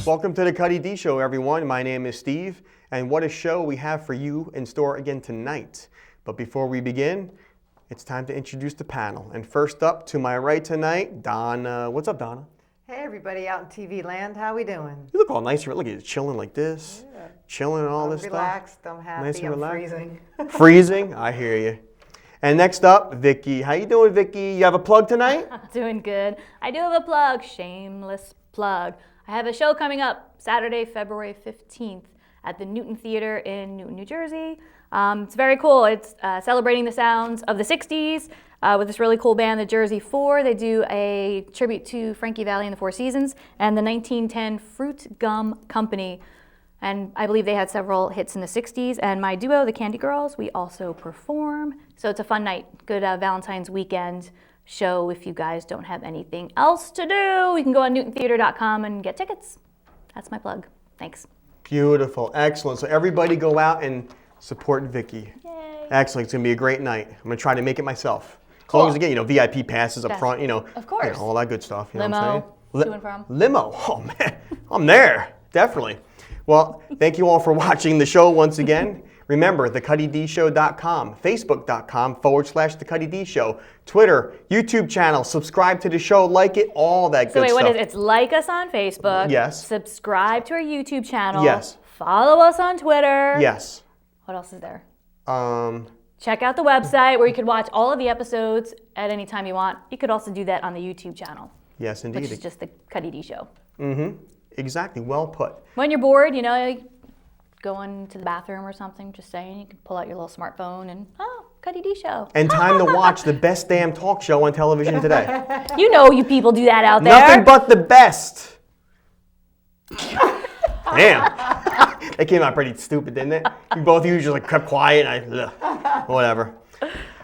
Welcome to the Cuddy D Show, everyone. My name is Steve, and what a show we have for you in store again tonight. But before we begin, it's time to introduce the panel. And first up, to my right tonight, Donna. What's up, Donna? Hey, everybody out in TV land. How we doing? You look all nice. Look at you, chilling like this, chilling and all this relaxed, stuff. I'm happy. Nice and I'm relaxed. freezing. Freezing? I hear you. And next up, Vicky. How you doing, Vicky? You have a plug tonight? Doing good. I do have a plug, shameless plug. I have a show coming up Saturday, February 15th at the Newton Theater in Newton, New Jersey. It's very cool. It's celebrating the sounds of the 60s with this really cool band, the Jersey Four. They do a tribute to Frankie Valli and the Four Seasons and the 1910 Fruit Gum Company. And I believe they had several hits in the 60s. And my duo, the Candy Girls, we also perform. So it's a fun night. Good Valentine's weekend show if you guys don't have anything else to do. You can go on newtontheater.com and get tickets. That's my plug. Thanks. Beautiful. Excellent. So everybody go out and support Vicky. Yay. Excellent. It's going to be a great night. I'm going to try to make it myself. As Cool. long as I get, VIP passes up front, Of course. all that good stuff. You know Limo, what I'm saying? to and from. Limo. Oh, man. I'm there. Definitely. Well, thank you all for watching the show once again. Remember, thecuddydshow.com, facebook.com/The Cuddy D Show, Twitter, YouTube channel, subscribe to the show, like it, all that good stuff. So wait, what is it? It's like us on Facebook. Yes. Subscribe to our YouTube channel. Yes. Follow us on Twitter. Yes. What else is there? Um, Check out the website where you can watch all of the episodes at any time you want. You could also do that on the YouTube channel, yes, indeed. which is just the Cuddy D Show. Exactly. Well put. When you're bored, going to the bathroom or something, just saying, you can pull out your little smartphone and, Cuddy D Show. And time to watch the best damn talk show on television today. You people do that out there. Nothing but the best. Damn. That came out pretty stupid, didn't it? You both usually kept quiet. Whatever.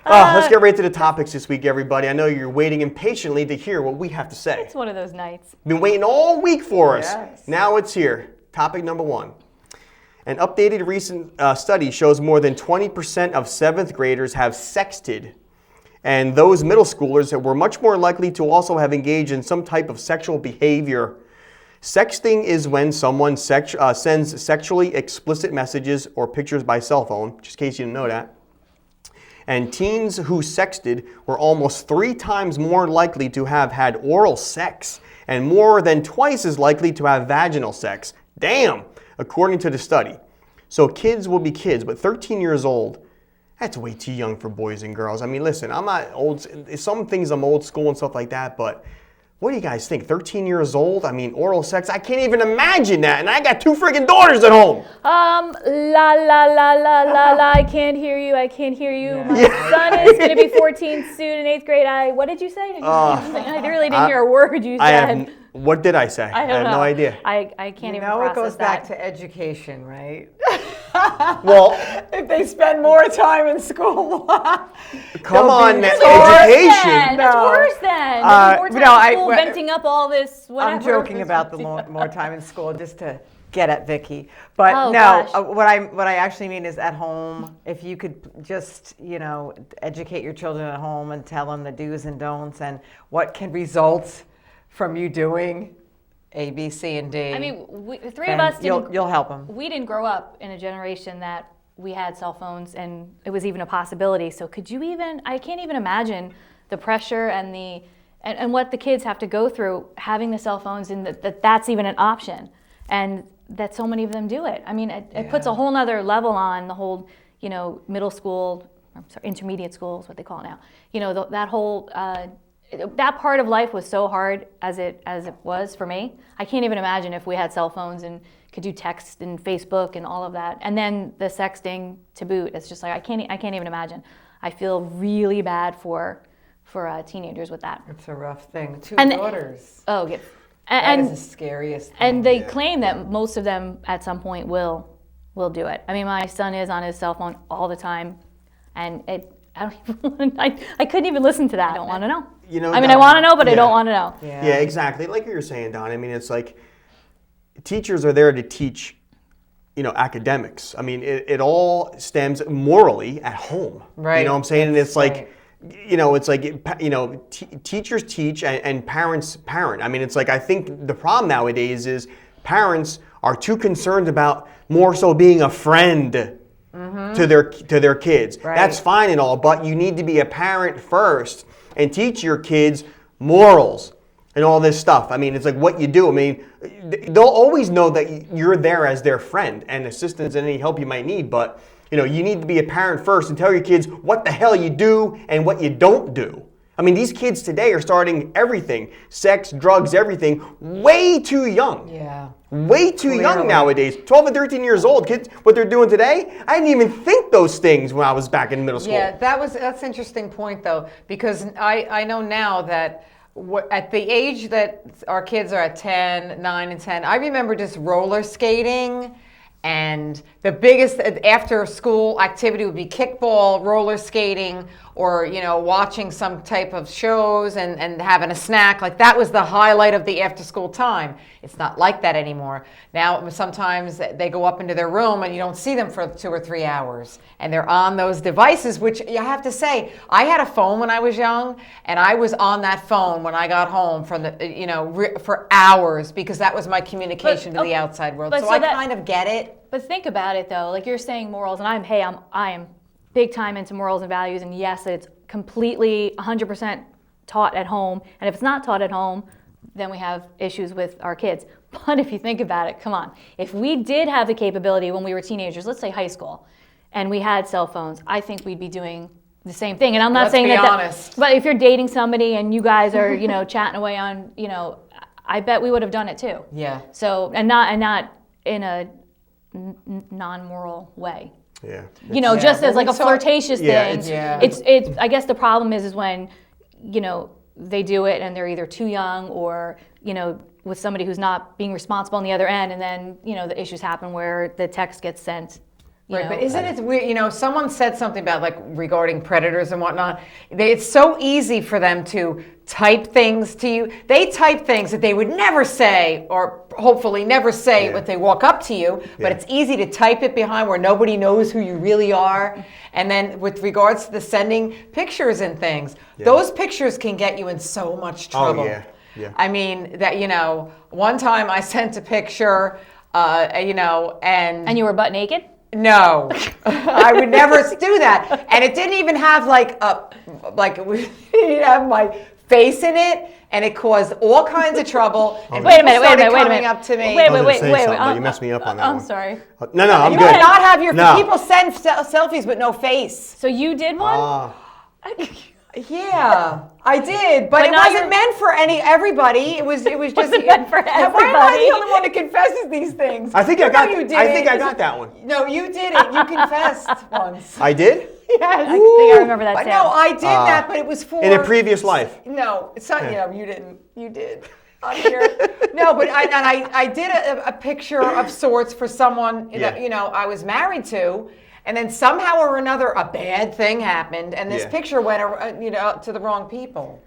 Let's get right to the topics this week, everybody. I know you're waiting impatiently to hear what we have to say. It's one of those nights. Been waiting all week for us. Yes. Now it's here. Topic number one. An updated recent study shows more than 20% of 7th graders have sexted. And those middle schoolers were much more likely to also have engaged in some type of sexual behavior. Sexting is when someone sends sexually explicit messages or pictures by cell phone, just in case you didn't know that. And teens who sexted were almost 3 times more likely to have had oral sex and more than twice as likely to have vaginal sex. Damn, according to the study. So kids will be kids, but 13 years old, that's way too young for boys and girls. I mean, listen, I'm not old. Some things I'm old school and stuff like that, but what do you guys think? 13 years old? I mean, oral sex? I can't even imagine that. And I got 2 freaking daughters at home. La la la la la la. I can't hear you. I can't hear you. Yeah. My son is going to be 14 soon in 8th grade. What did you say? I really didn't hear a word you said. What did I say? I have know. no idea. I can't even It process goes back that. to education, right? Well, If they spend more time in school. come on, That's education. That's No. worse then. More time in school, venting up all this, whatever. I'm joking about the more time in school just to get at Vicky. But Oh, no, gosh. what I actually mean is at home, if you could just, educate your children at home and tell them the do's and don'ts and what can result from you doing A, B, C, and D. I mean, the 3 then of us didn't. You'll help them. We didn't grow up in a generation that we had cell phones and it was even a possibility. So could you even? I can't even imagine the pressure and and what the kids have to go through having the cell phones and that's even an option, and that so many of them do it. I mean, it puts a whole nother level on the whole, middle school, intermediate school is what they call it now. That whole. That part of life was so hard as it was for me. I can't even imagine if we had cell phones and could do text and Facebook and all of that, and then the sexting to boot. It's just like I can't even imagine. I feel really bad for teenagers with that. It's a rough thing. 2 And- daughters. Oh, yeah. That is the scariest thing. And they claim that most of them at some point will do it. I mean, my son is on his cell phone all the time, and I couldn't even listen to that. I don't want to know. I want to know, but I don't want to know. Yeah, exactly. Like you were saying, Don. I mean, it's like teachers are there to teach, academics. I mean, it all stems morally at home. Right. You know what I'm saying? And it's like, right. It's like, teachers teach and parents parent. I mean, it's like, I think the problem nowadays is parents are too concerned about more so being a friend to their kids. Right. That's fine and all, but you need to be a parent first and teach your kids morals and all this stuff. I mean, it's like what you do. I mean, they'll always know that you're there as their friend and assistance and any help you might need, but you need to be a parent first and tell your kids what the hell you do and what you don't do. I mean, these kids today are starting everything, sex, drugs, everything, way too young. Yeah. Way too young nowadays. 12 and 13 years old, kids, what they're doing today, I didn't even think those things when I was back in middle school. Yeah, that's an interesting point, though, because I know now that at the age that our kids are at 10, 9, and 10, I remember just roller skating. And the biggest after school activity would be kickball, roller skating, or watching some type of shows and having a snack. Like that was the highlight of the after school time. It's not like that anymore. Now sometimes they go up into their room and you don't see them for 2 or 3 hours, and they're on those devices. Which you have to say, I had a phone when I was young, and I was on that phone when I got home from for hours, because that was my communication to the outside world. So I kind of get it. But think about it though, like you're saying morals, and I am big time into morals and values, and yes, it's completely 100% taught at home, and if it's not taught at home, then we have issues with our kids. But if you think about it, come on, if we did have the capability when we were teenagers, let's say high school, and we had cell phones, I think we'd be doing the same thing. And I'm not saying that, honest. But if you're dating somebody and you guys are, chatting away on, I bet we would have done it too. Yeah. So, and not in a non-moral way. Yeah. Just as like a flirtatious thing. It's I guess the problem is when, they do it and they're either too young or, with somebody who's not being responsible on the other end, and then, the issues happen where the text gets sent. Right, but isn't it weird? Someone said something about regarding predators and whatnot. It's so easy for them to type things to you. They type things that they would never say, or hopefully never say when they walk up to you. But it's easy to type it behind where nobody knows who you really are. And then with regards to the sending pictures and things, those pictures can get you in so much trouble. Oh, yeah. Yeah. I mean, one time I sent a picture, and you were butt naked? No, I would never do that. And it didn't even have it didn't have my face in it, and it caused all kinds of trouble. And wait a minute. Coming up to me. Wait. You messed me up on that one. I'm sorry. No, I'm you good. You not have your people send selfies but no face. So you did one? Yeah, I did, but it wasn't meant for everybody. It was just meant for everybody. Why am I the only one that confesses these things? I think I got that one. No, you did it. You confessed once. I did? Yes. I think I remember that too. No, I did that, but it was for in a previous life. No, it's not. You didn't. You did. On here. No, but I did a picture of sorts for someone that I was married to. And then somehow or another, a bad thing happened, and this picture went, to the wrong people.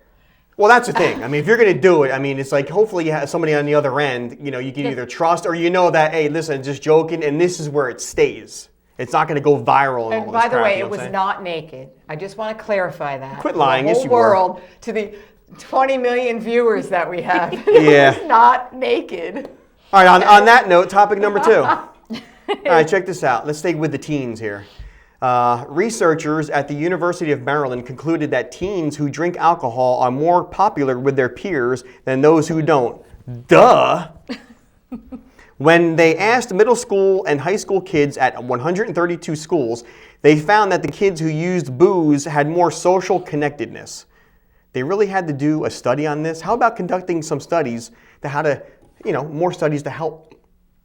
Well, that's the thing. I mean, if you're going to do it, I mean, it's like hopefully you have somebody on the other end, you can either trust or that, hey, listen, just joking, and this is where it stays. It's not going to go viral. And by the way, it was not naked. I just want to clarify that. Quit lying. The yes, you whole were. world, to the 20 million viewers that we have. Yeah. It was not naked. All right, on that note, topic number 2. All right, check this out. Let's stay with the teens here. Researchers at the University of Maryland concluded that teens who drink alcohol are more popular with their peers than those who don't. Duh! When they asked middle school and high school kids at 132 schools, they found that the kids who used booze had more social connectedness. They really had to do a study on this. How about conducting some studies more studies to help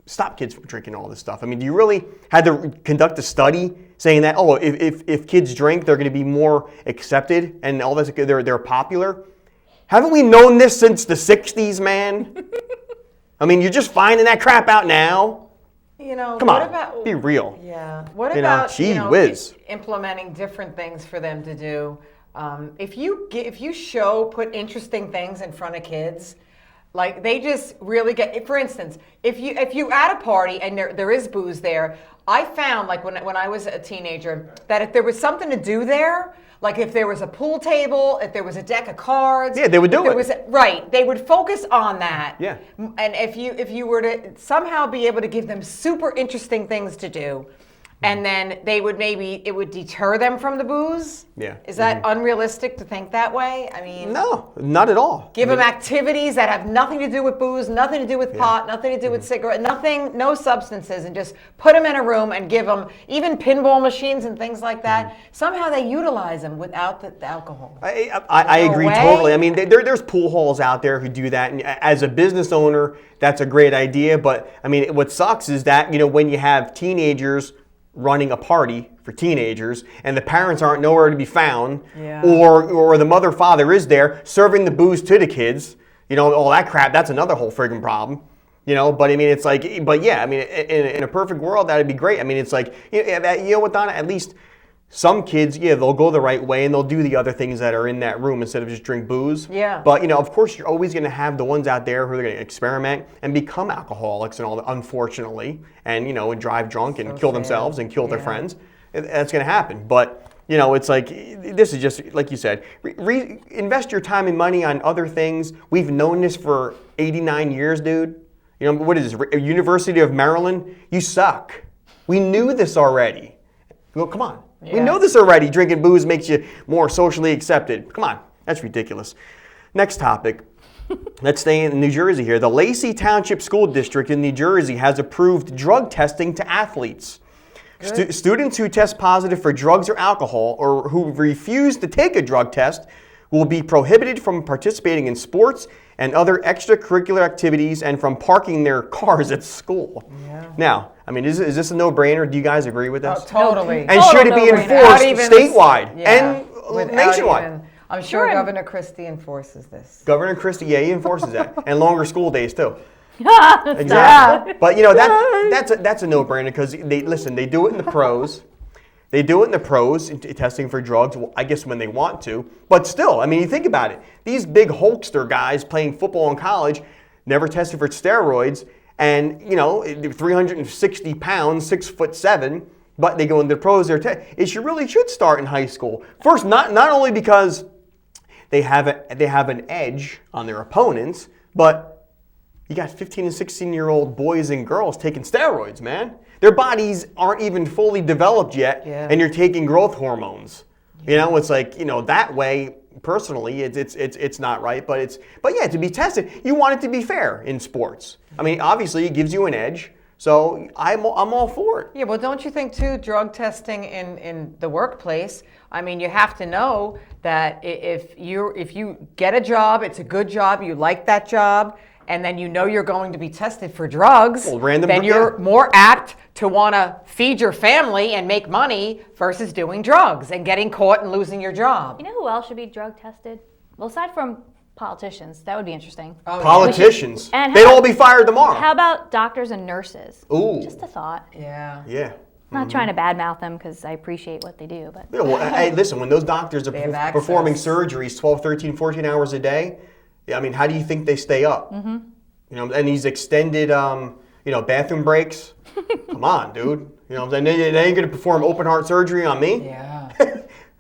stop kids from drinking all this stuff? I mean, do you really had to conduct a study saying that, if kids drink, they're going to be more accepted and all this, they're popular? Haven't we known this since the 60s, man? I mean, you're just finding that crap out now? Come on, be real. Yeah. What about, gee whiz. Implementing different things for them to do? If you put interesting things in front of kids, Like they just really get. For instance, if you're at a party and there is booze there, I found like when I was a teenager that if there was something to do there, like if there was a pool table, if there was a deck of cards, Yeah, they would do it. Right, they would focus on that. Yeah. And if you were to somehow be able to give them super interesting things to do, and then it would deter them from the booze. Yeah. Is that unrealistic to think that way? I mean, No, not at all. give them activities that have nothing to do with booze, nothing to do with pot, nothing to do with cigarette, no substances, and just put them in a room and give them even pinball machines and things like that. Somehow they utilize them without the alcohol. I agree way? totally. I mean, there's pool halls out there who do that, and as a business owner, that's a great idea. But I mean, what sucks is that when you have teenagers running a party for teenagers and the parents aren't nowhere to be found, or the mother father is there serving the booze to the kids, all that crap, that's another whole friggin' problem. But I mean, it's like, but yeah, I mean, in a perfect world, that'd be great. I mean, it's like, what, Donna, at least some kids, they'll go the right way and they'll do the other things that are in that room instead of just drink booze. Yeah. But, of course, you're always going to have the ones out there who are going to experiment and become alcoholics and all that, unfortunately, and, and drive drunk and kill themselves and kill their friends. That's going to happen. But, it's like, this is just, like you said, invest your time and money on other things. We've known this for 89 years, dude. What is this, University of Maryland? You suck. We knew this already. Well, come on. Yeah. We know this already. Drinking booze makes you more socially accepted. Come on. That's ridiculous. Next topic. Let's stay in New Jersey here. The Lacey Township School District in New Jersey has approved drug testing to athletes. Students who test positive for drugs or alcohol or who refuse to take a drug test will be prohibited from participating in sports and other extracurricular activities and from parking their cars at school. Yeah. Now, I mean, is this a no-brainer? Do you guys agree with this? Oh, totally. And should it be enforced statewide and nationwide? I'm sure Governor Christie enforces this. Governor Christie, he enforces that. And longer school days, too. Exactly. Yeah. But, that's a no-brainer because, they do it in the pros. They do it in the pros, testing for drugs, I guess when they want to. But still, I mean, you think about it. These big Hulkster guys playing football in college never tested for steroids. And, 360 pounds, 6'7", but they go into the pros. It really should start in high school. First, not only because they have an edge on their opponents, but you got 15 and 16-year-old boys and girls taking steroids, man. Their bodies aren't even fully developed yet, and you're taking growth hormones. It's like, that way, personally, it's not right. But to be tested, you want it to be fair in sports. I mean, obviously, it gives you an edge. So I'm all for it. Yeah, well, don't you think, too, drug testing in the workplace, I mean, you have to know that if you get a job, it's a good job, you like that job, and then you're going to be tested for drugs, then you're more apt to want to feed your family and make money versus doing drugs and getting caught and losing your job. You know who else should be drug tested? Well, aside from politicians, that would be interesting. Politicians? They'd all be fired tomorrow. How about doctors and nurses? Ooh. Just a thought. Yeah. Yeah. I'm not trying to badmouth them because I appreciate what they do. But hey, listen, when those doctors are performing surgeries 12, 13, 14 hours a day, I mean, how do you think they stay up? Mm-hmm. And these extended, bathroom breaks. Come on, dude. They ain't going to perform open heart surgery on me. Yeah.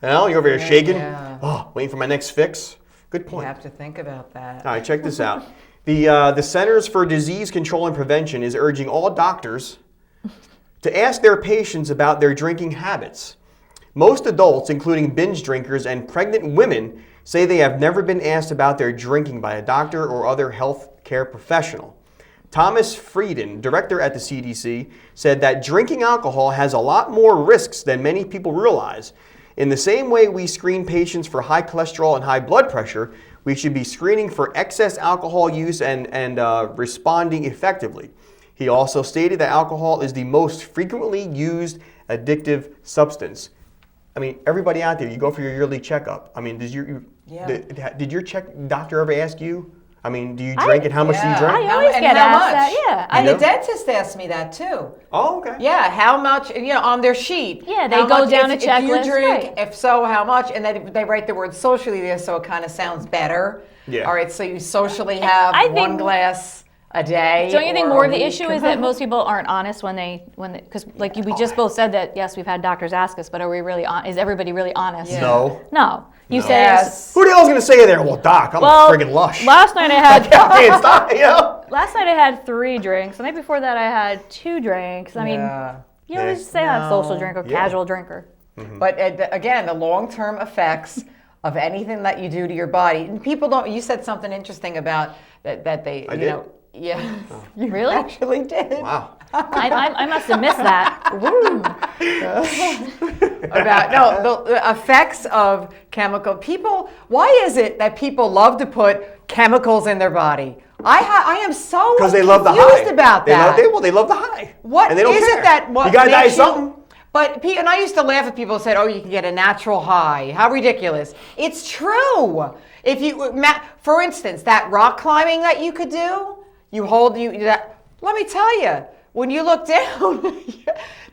You're over here shaking. Yeah. Oh, waiting for my next fix. Good point. You have to think about that. All right, check this out. The Centers for Disease Control and Prevention is urging all doctors to ask their patients about their drinking habits. Most adults, including binge drinkers and pregnant women, say they have never been asked about their drinking by a doctor or other health care professional. Thomas Frieden, director at the CDC, said that drinking alcohol has a lot more risks than many people realize. In the same way we screen patients for high cholesterol and high blood pressure, we should be screening for excess alcohol use and responding effectively. He also stated that alcohol is the most frequently used addictive substance. I mean, everybody out there, you go for your yearly checkup. I mean, did your doctor ever ask you? I mean, do you drink and how much do you drink? I always get asked that, yeah. And the dentist asked me that too. Oh, okay. Yeah, how much, on their sheet. Yeah, they go down a checklist. If you drink, right. if so, how much, and they write the word socially there so it kind of sounds better. Yeah. All right, so you socially have I one think- glass a day. Don't you think or more a of the week? issue is that most people aren't honest when they, because like we just both said that, yes, we've had doctors ask us, but are we really is everybody really honest? Yeah. No. No. You said, Yes. Who the hell's going to say there? Well, Doc, I'm well, friggin' lush. last night I had, I can't stop, you know? last night I had 3 drinks. The night before that I had 2 drinks. I mean, Yeah. you always say I'm a social drinker, Yeah. casual drinker. But again, the long-term effects of anything that you do to your body, and people don't. You said something interesting about that they, I you did? know, yeah, you Really? actually did. Wow. I must have missed that. Woo. About the effects of chemical. People, why is it that people love to put chemicals in their body? I am so Because they love the high. confused about They that. they love the high. What and they don't is care. it that what you got to die makes something. But and I used to laugh at people who said, "Oh, you can get a natural high." How ridiculous! It's true. If you, for instance, that rock climbing that you could do, that. Let me tell you, when you look down,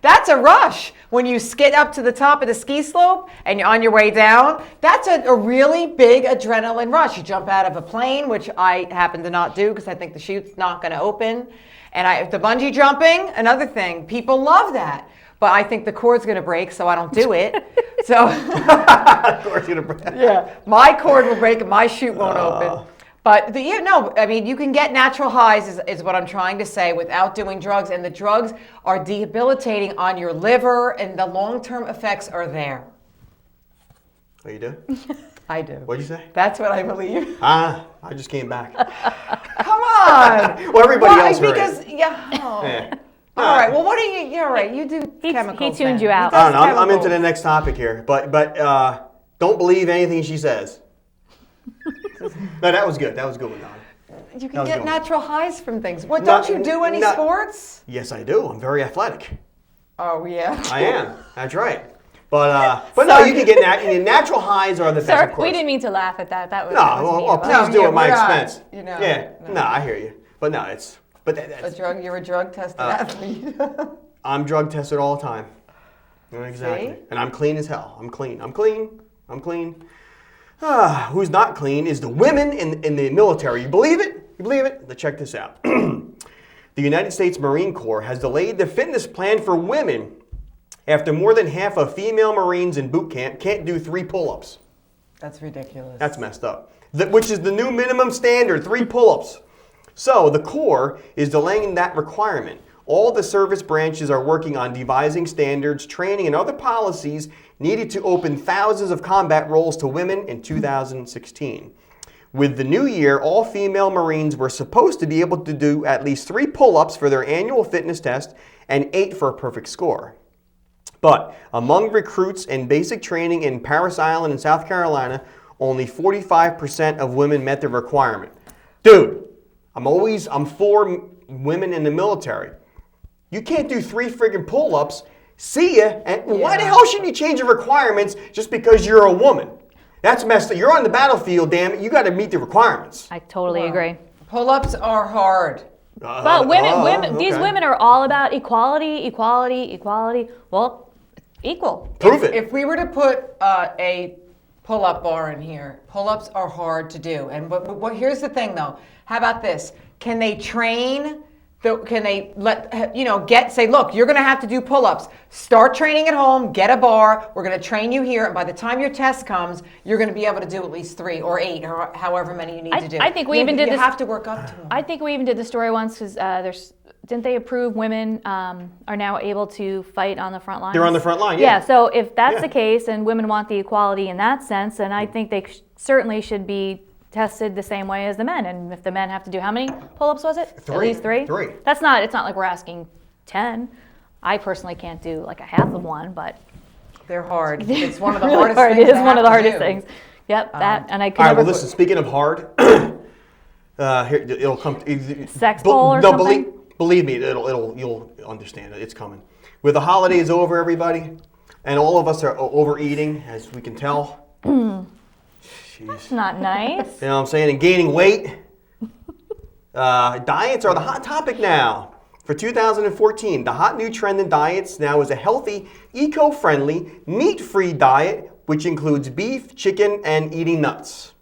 that's a rush. When you skid up to the top of the ski slope and you're on your way down, that's a really big adrenaline rush. You jump out of a plane, which I happen to not do because I think the chute's not going to open. And the bungee jumping, another thing, people love that. But I think the cord's going to break, so I don't do it. So, Of course, you're going to yeah, my cord will break and my chute won't open. But I mean, you can get natural highs, is what I'm trying to say, without doing drugs. And the drugs are debilitating on your liver, and the long-term effects are there. Oh, you do? I do. What'd you say? That's what I believe. I just came back. Come on. Well, everybody else heard it. Because, yeah. Oh. Yeah. All right. Well, what are you? You're right. You do He chemicals. tuned then. you out. He I does don't know. I'm into chemicals. the next topic here. But don't believe anything she says. No, that was good. That was a good one, Don. You That can was get good. natural highs from things. What? No, Don't you do any no. sports? Yes, I do. I'm very athletic. Oh yeah. I am. That's right. But no, you can get natural highs are the best, Sorry, of course. we didn't mean to laugh at that. That was, No, that was mean well, of us. please No, do yeah, at my we're not, expense. you know, Yeah. no. No, I hear you. But no, that's. You're a drug tested athlete. I'm drug tested all the time. Exactly. See? And I'm clean as hell. I'm clean. Who's not clean is the women in the military. You believe it? You believe it? Let's check this out. The United States Marine Corps has delayed the fitness plan for women after more than half of female Marines in boot camp can't do 3 pull-ups. That's ridiculous. That's messed up. Which is the new minimum standard, 3 pull-ups. So the Corps is delaying that requirement. All the service branches are working on devising standards, training, and other policies needed to open thousands of combat roles to women in 2016. With the new year, all female Marines were supposed to be able to do at least 3 pull-ups for their annual fitness test and 8 for a perfect score. But among recruits in basic training in Parris Island in South Carolina, only 45% of women met the requirement. Dude, I'm for women in the military. You can't do 3 friggin' pull-ups. See ya. And why the hell should you change the requirements just because you're a woman? That's messed up. You're on the battlefield, damn it. You got to meet the requirements. I totally agree. Pull-ups are hard. But women, these okay. women are all about equality. Well, equal. Prove it. If we were to put a pull-up bar in here, pull-ups are hard to do. And but here's the thing, though. How about this? Can they train? Can they say, look, you're going to have to do pull-ups. Start training at home. Get a bar. We're going to train you here, and by the time your test comes, you're going to be able to do at least 3 or 8 or however many you need to do. I think we even did You this. have to work up to them. I think we even did the story once because didn't they approve women are now able to fight on the front line? They're on the front line, yeah. Yeah, so if that's Yeah. the case and women want the equality in that sense, then I think they certainly should be tested the same way as the men. And if the men have to do how many pull-ups was it? 3. At least 3? 3. It's not like we're asking 10. I personally can't do like a half of one, but They're hard. It's one of the really hardest hard. things It is to one of have the to hardest do. things. Yep, that and I could All right, never. well, listen, speaking of hard, here, it'll come. Sex poll or no, something? believe me, you'll understand it. It's coming. With the holidays over, everybody, and all of us are overeating, as we can tell. Jeez. Not nice. You know what I'm saying? And gaining weight. Diets are the hot topic now. For 2014, the hot new trend in diets now is a healthy, eco-friendly, meat-free diet, which includes beef, chicken, and eating nuts.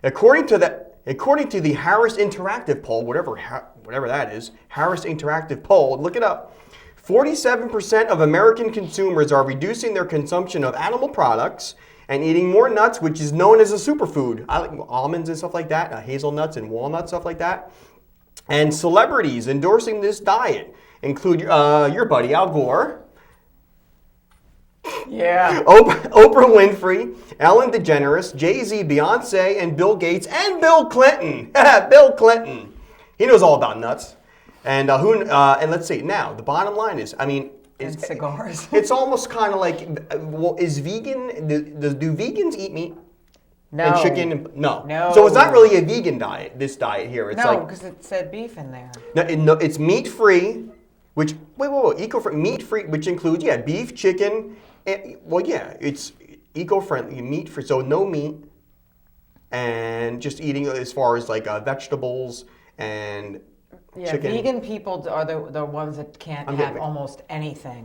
According to the According to the Harris Interactive poll, whatever that is, Harris Interactive poll, look it up. 47% of American consumers are reducing their consumption of animal products and eating more nuts, which is known as a superfood. I like almonds and stuff like that, hazelnuts and walnuts, stuff like that. And celebrities endorsing this diet include your buddy Al Gore, Yeah. Oprah Winfrey, Ellen DeGeneres, Jay-Z, Beyonce, and Bill Gates, and Bill Clinton. Bill Clinton. He knows all about nuts. And and let's see. Now, the bottom line is, I mean, And cigars. it's almost kind of like, well, is vegan? Do vegans eat meat? No. And chicken? No. No. So it's not really a vegan diet. This diet here. It's No, like because it said beef in there. no, it's meat free, which wait, eco-friendly, meat free, which includes beef, chicken. It's eco-friendly, meat free, so no meat, and just eating as far as like vegetables and Yeah, chicken. vegan people are the ones that can't have almost anything.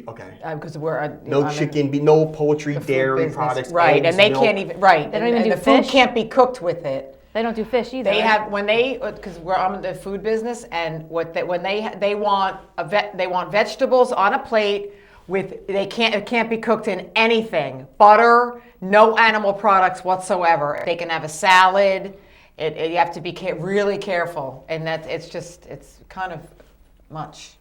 Okay. Because we're No chicken, no poultry, the food dairy business. products, right? eggs, And they milk. can't even right. They don't and, even and do the food fish? can't be cooked with it. They don't do fish either. They right? have when they because I'm in the food business and when they want they want vegetables on a plate with it can't be cooked in anything, butter, no animal products whatsoever. They can have a salad. You have to be really careful, and that it's kind of much.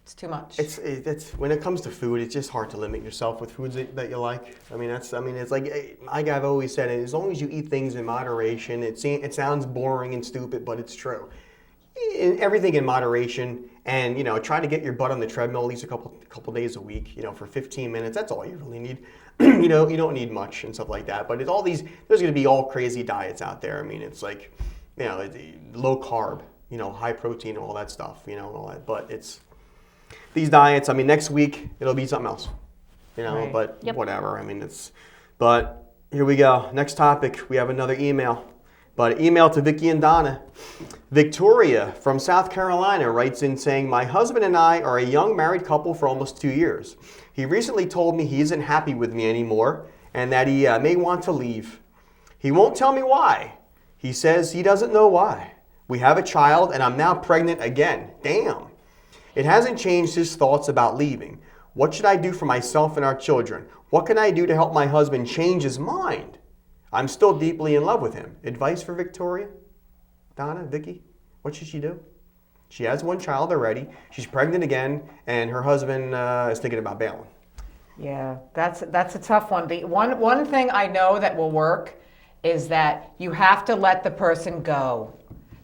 It's too much. It's when it comes to food, it's just hard to limit yourself with foods that you like. I mean, it's like I've always said, as long as you eat things in moderation, it sounds boring and stupid, but it's true. Everything in moderation, and try to get your butt on the treadmill at least a couple days a week. For 15 minutes. That's all you really need. You don't need much and stuff like that. But it's all these. There's going to be all crazy diets out there. I mean, it's like, low carb, high protein, all that stuff, all that. But it's these diets. I mean, next week it'll be something else, Right. But Yep. whatever. I mean, But here we go. Next topic. We have another email. But email to Vicky and Donna. Victoria from South Carolina writes in saying, my husband and I are a young married couple for almost 2 years. He recently told me he isn't happy with me anymore and that he may want to leave. He won't tell me why. He says he doesn't know why. We have a child and I'm now pregnant again. Damn. It hasn't changed his thoughts about leaving. What should I do for myself and our children? What can I do to help my husband change his mind? I'm still deeply in love with him. Advice for Victoria? Donna, Vicky? What should she do? She has one child already. She's pregnant again, and her husband is thinking about bailing. Yeah, that's a tough one. The one thing I know that will work is that you have to let the person go.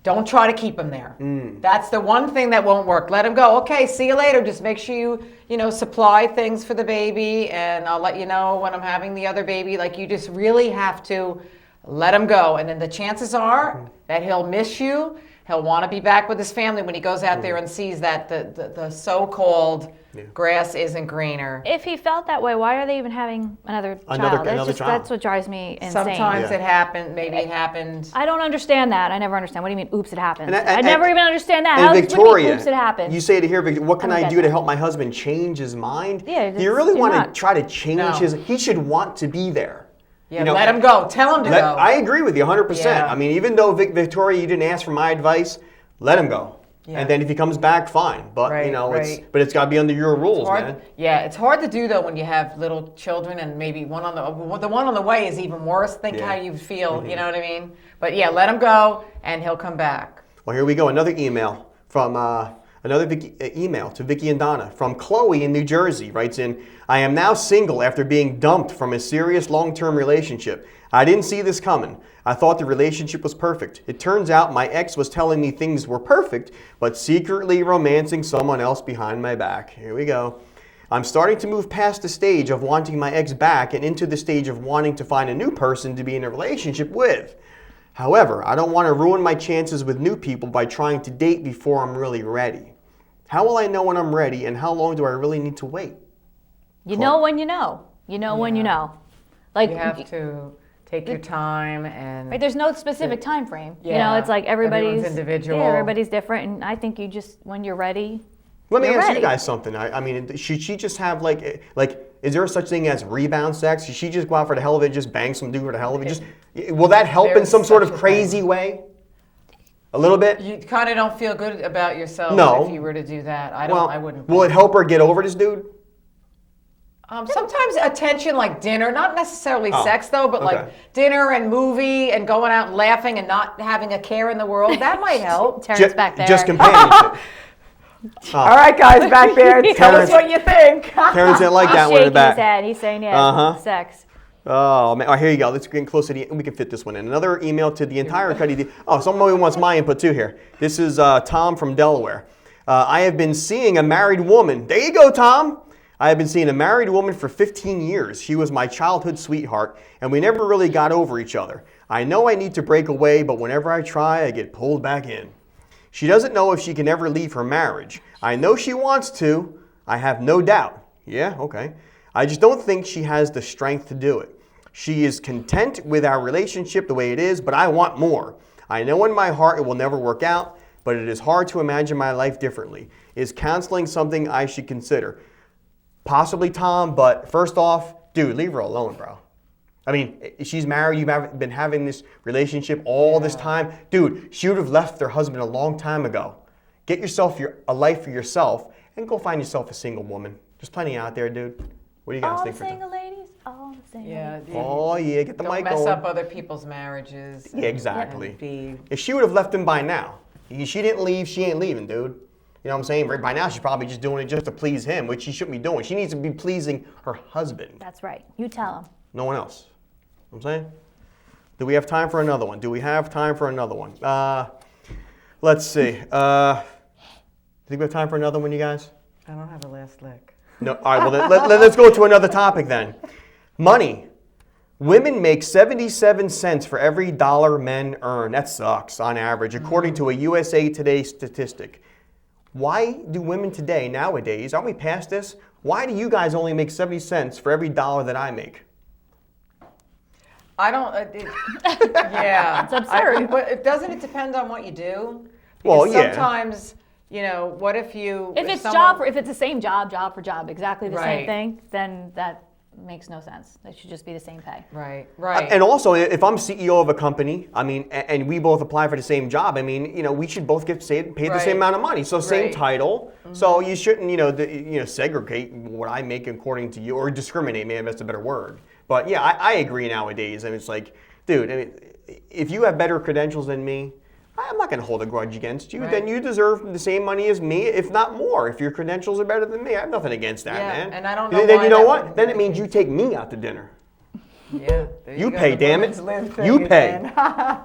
Don't try to keep them there. That's the one thing that won't work. Let them go. Okay, see you later. Just make sure you supply things for the baby, and I'll let you know when I'm having the other baby. Like, you just really have to let him go. And then the chances are that he'll miss you. He'll want to be back with his family when he goes out there and sees that the so-called grass isn't greener. If he felt that way, why are they even having another child? Another child. That's what drives me insane. Sometimes it happened. Maybe it happened. I don't understand that. I never understand. What do you mean, oops, it happened? And- I never even understand that. And How Victoria, oops, it happened? you say to here, what can I don't I get do to that. help my husband change his mind? Yeah, Do you really do want to not. try to change No. he should want to be there. Yeah, let him go. Tell him to go. I agree with you 100%. Yeah. I mean, even though Victoria, you didn't ask for my advice, let him go. Yeah. And then if he comes back, fine. But Right, it's got to be under your rules, Hard- man. Yeah, it's hard to do though when you have little children and maybe the one on the way is even worse. Think Yeah. how you feel. You know what I mean? But yeah, let him go and he'll come back. Well, here we go. Another email from email to Vicky and Donna from Chloe in New Jersey. Writes in, I am now single after being dumped from a serious long-term relationship. I didn't see this coming. I thought the relationship was perfect. It turns out my ex was telling me things were perfect, but secretly romancing someone else behind my back. Here we go. I'm starting to move past the stage of wanting my ex back and into the stage of wanting to find a new person to be in a relationship with. However, I don't want to ruin my chances with new people by trying to date before I'm really ready. How will I know when I'm ready, and how long do I really need to wait? You know when you know. You know when you know. Like, You have to take your time and. right, there's no specific time frame. Yeah, It's like everybody's individual. Yeah, everybody's different, and I think you just when you're ready. Let me You're ask ready. you guys something. I mean, should she just have like Is there such thing as rebound sex? Should she just go out for the hell of it, just bang some dude for the hell of it? Just will that help in some sort of crazy way? A little bit? You kind of don't feel good about yourself if you were to do that. I wouldn't. Will it help her get over this dude? Sometimes attention like dinner, not necessarily sex though, but like dinner and movie and going out and laughing and not having a care in the world, that might help. Terrence back there. Just companionship. All right, guys, back there, tell us what you think. Terrence didn't like that He's one in the shaking back. his head. He's saying yes. Sex. Oh, man. All right, here you go. Let's get close to the end. We can fit this one in. Another email to the entire Cuddy. Oh, someone wants my input too here. This is Tom from Delaware. I have been seeing a married woman. There you go, Tom. I have been seeing a married woman for 15 years. She was my childhood sweetheart, and we never really got over each other. I know I need to break away, but whenever I try, I get pulled back in. She doesn't know if she can ever leave her marriage. I know she wants to. I have no doubt. Yeah, okay. I just don't think she has the strength to do it. She is content with our relationship the way it is, but I want more. I know in my heart it will never work out, but it is hard to imagine my life differently. Is counseling something I should consider? Possibly, Tom, but first off, dude, leave her alone, bro. I mean, she's married, you've been having this relationship all this time. Dude, she would have left her husband a long time ago. Get yourself a life for yourself and go find yourself a single woman. There's plenty out there, dude. What do you guys All think the single ladies? All the single ladies. Oh, yeah, get the mic Don't going. mess up other people's marriages. Yeah, exactly. If she would have left him by now, she didn't leave, she ain't leaving, dude. You know what I'm saying? Right by now, she's probably just doing it just to please him, which she shouldn't be doing. She needs to be pleasing her husband. That's right. You tell him. No one else. You know what I'm saying? Do we have time for another one? Let's see. Think we have time for another one, you guys? I don't have a last lick. No. All right, well, let's go to another topic then. Money. Women make 77 cents for every dollar men earn. That sucks on average, according to a USA Today statistic. Why do women today, nowadays, aren't we past this? Why do you guys only make 70 cents for every dollar that I make? I don't, yeah. It's absurd. But doesn't it depend on what you do? Well, Because yeah. sometimes, what if you... If it's someone- if it's the same job for job, exactly the Right. same thing, then that makes no sense. It should just be the same pay. Right. And also, if I'm CEO of a company, I mean, and we both apply for the same job, I mean, we should both get paid the same amount of money. So same Right. title. So you shouldn't, segregate what I make according to you, or discriminate. Maybe that's a better word. But yeah, I agree nowadays. I mean, it's like, dude, I mean, if you have better credentials than me, I'm not going to hold a grudge against you. Right. Then you deserve the same money as me, if not more. If your credentials are better than me, I have nothing against that, Yeah, man. and I don't know Then why you know that what? would Then be it the means case. you take me out to dinner. Yeah. There You go, pay, the damn it. women's live thing You pay. again.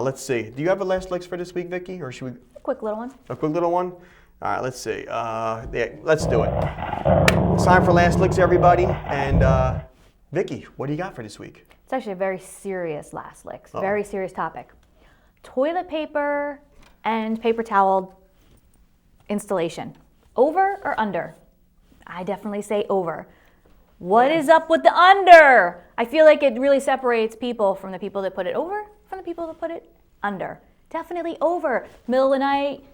Let's see. Do you have a last licks for this week, Vicky, or should we? Quick little one. A quick little one? All right, let's see. Yeah, let's do it. It's time for last licks, everybody. And Vicky, what do you got for this week? It's actually a very serious last licks. Very serious topic. Toilet paper and paper towel installation. Over or under? I definitely say over. What is up with the under? I feel like it really separates people from the people that put it over from the people that put it under. Definitely over. Middle of the night,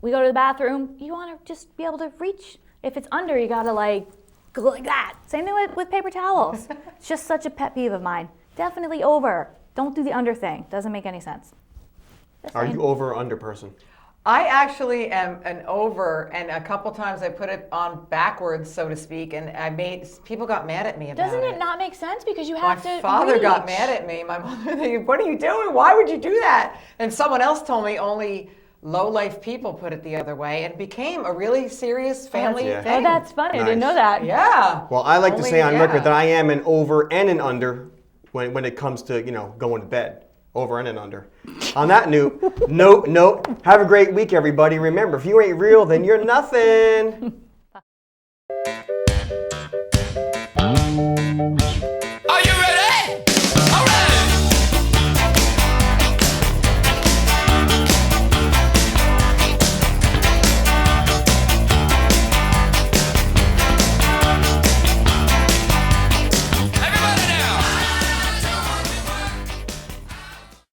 we go to the bathroom. You want to just be able to reach. If it's under, you got to go like that. Same thing with paper towels. It's just such a pet peeve of mine. Definitely over. Don't do the under thing. Doesn't make any sense. Just Are saying. you over or under person? I actually am an over, and a couple times I put it on backwards, so to speak, and people got mad at me about Doesn't it. it not make sense because you My have to father got reach. mad at me. My mother, what are you doing? Why would you do that? And someone else told me only low-life people put it the other way, and became a really serious family Yeah. thing. Oh, that's funny. I didn't Nice. know that. Yeah. Well, I like to Only- say on yeah. record that I am an over and an under when it comes to, going to bed. Over and an under. On that note, have a great week, everybody. Remember, if you ain't real, then you're nothing.